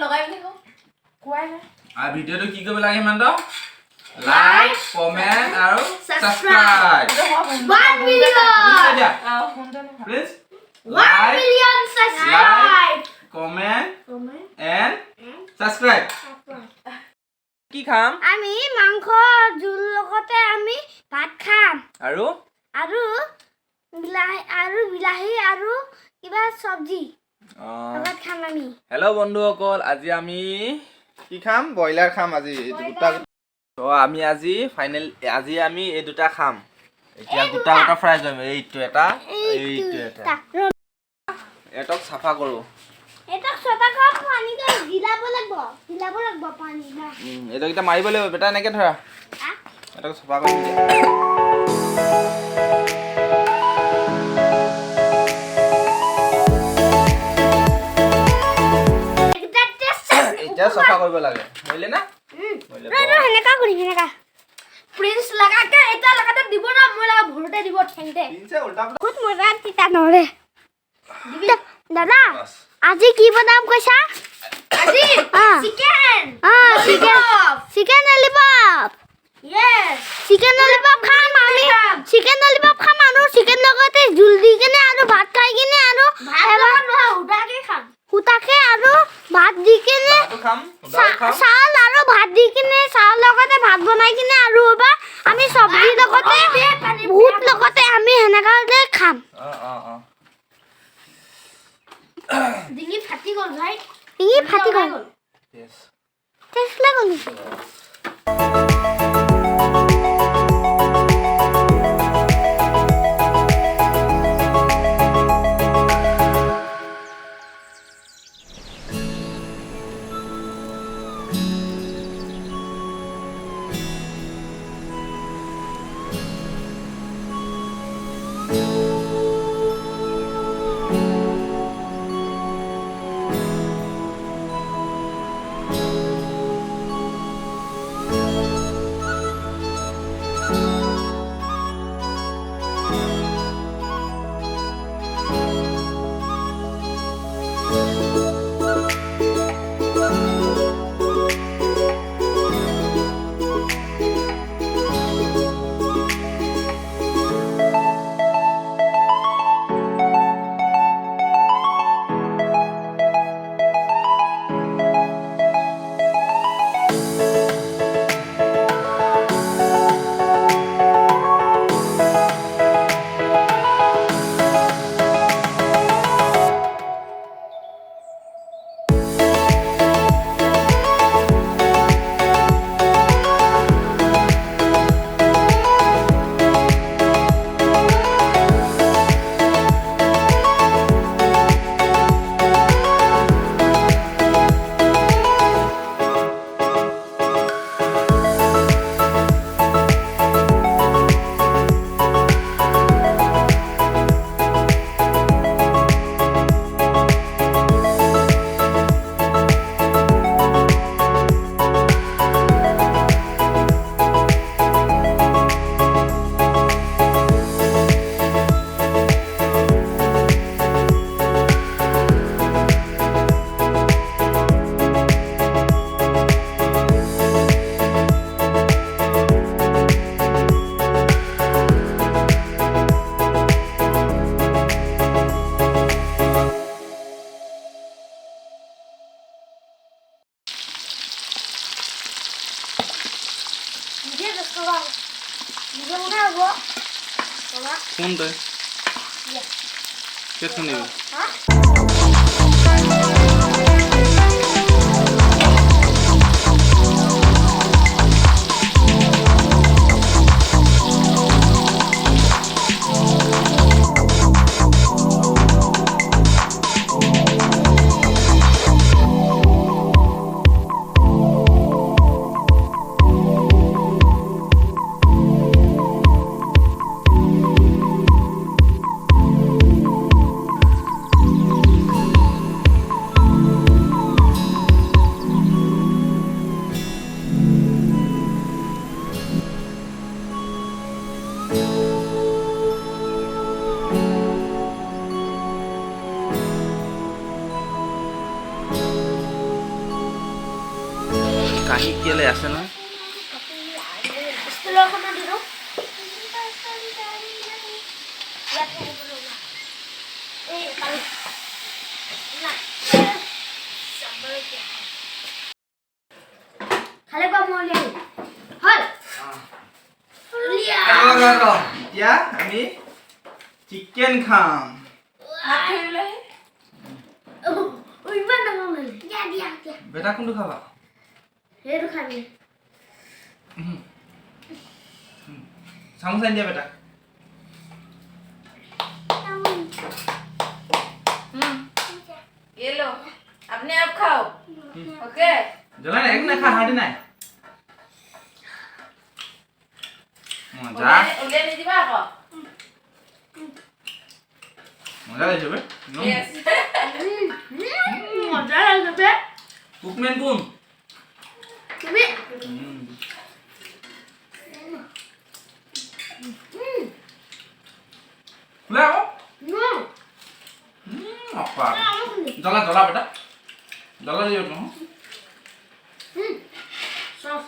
লগাই বুলি কও কোৱাই নাই আৰ ভিডিওটো কি কৰিব লাগে হিমন্ত লাইক কমেন্ট আৰু subscribe 1 million please 1 million subscribe comment and subscribe কি খাম আমি মাংস জুল লগতে আমি ভাত খাম আৰু বিলাহী আৰু কিবা সবজি লগত খাম আমি হেল্ল' বন্ধুসকল আজি আমি কি খাম ব্ৰইলাৰ খাম আজি দুটা তো আমি আজি এই দুটা খাম এতিয়া দুটা ফ্ৰাই কৰিম এইটো এটা এটক সাফা কৰো এটক সাফা কৰা পানী কে গিলাব লাগিব পানী না এটক এটা মাৰিব লাগিব বেটা এনেকে ধৰা এটক সাফা কৰি দিয়া এটা সাফা কৰিব লাগে হইলে না হেনেকা কৰি হেনেকা প্রিন্স লাগাকে এটা লাগাতে দিব না মই লাগা ভরতে দিব ঠেংতে প্রিন্সে উল্টা খুদ মজা তিতা নরে দাদা আজি কি বনাম কইছা আজি chicken lollipop yes chicken lollipop খাম আমি চিকেন ললিপপ খাম আৰু চিকেন লগতে জুল দি কেনে আৰু ভাত খাই কেনে আৰু ভাত নহয় উদাকে খাম হুতাকে আৰু ভাত দি কেনে চাল আৰু ভাত দি কেনে চাল লগতে ভাত বনাই কেনে আৰু এবা আমি সবজি লগতে ভূত লগতে আমি হেনেকাতে খাম ডিঙি ফাটি গল ভাই ডিঙি ফাটি গল টেস্ট লাগল কোন তই কে শুনিবি কাহি কেলে আছে নহয় স্কুলৰ খনত দিলো খালে কম হলে হল এতিয়া আমি চিকেন খাম ইমান ডাঙৰ হলে দিয়া দিয়া দিয়া বেটা কোনটো খাবা সেইটো খাবি চামুচ আনি দিয়া বেটা ये लो अपने आप खाओ ओके জলা এক না খা হাড়ি নাই মজা उले नहीं दिबा को মজা লাগছে বে यस মজা লাগবে কুকমেন কোন তুমি খুলে আকৌ অপা জলা জলা বেটা জলা দিও ন সস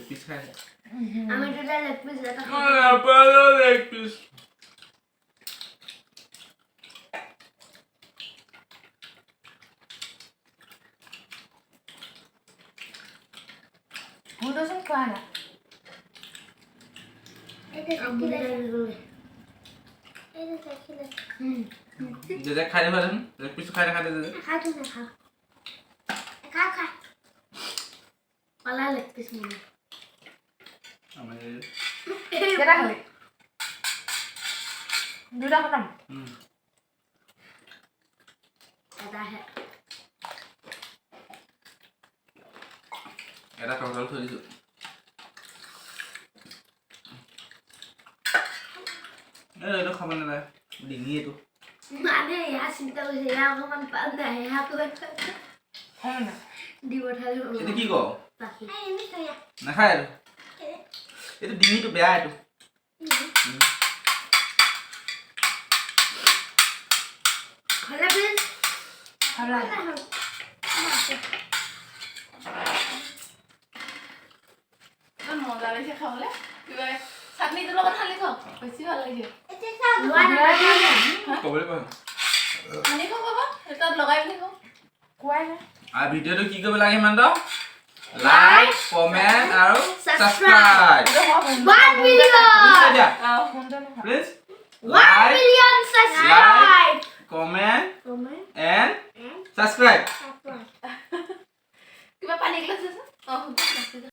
পিস খাই আমি দুটা লেগ পিস এটা পালো লেগ পিস मुझे सब खाना এটা দেখিলে যে খাই দেবা দেন লেগ পিস খাই দেখা দে খা তুই খা খা খা পালা লেগ পিস মনে আমি केटा खाले दुटा खतम এটা হে এটা টকাল থৈ দিছো এইটো খাব নালাগে ডিঙি এইটো মানে ইয়া চিন্তা কৰিছে ইয়া অকমান পাল নাই ইয়া কৈ है ना দিব ঠালে এইটো কি কও বাকি এনে কয়া নাখায় আৰু এইটো ডিঙিটো বেয়া এইটো খালে প্লিজ हरा तो मजा লাগিছে খাবলে কিবা চাটনি তো লগত খালি খাও বেছি ভাল লাগে এটা খাও লোৱা কবলে পাম খালি খাও বাবা এটা লগাই বুলি খাও কোৱাই না আৰ ভিডিওটো কি কৰিব লাগে ইমান লাইক কমেন্ট আৰু subscribe 1 million please 1 million subscribe comment comment and subscribe subscribe পানী এগিলাচ আছে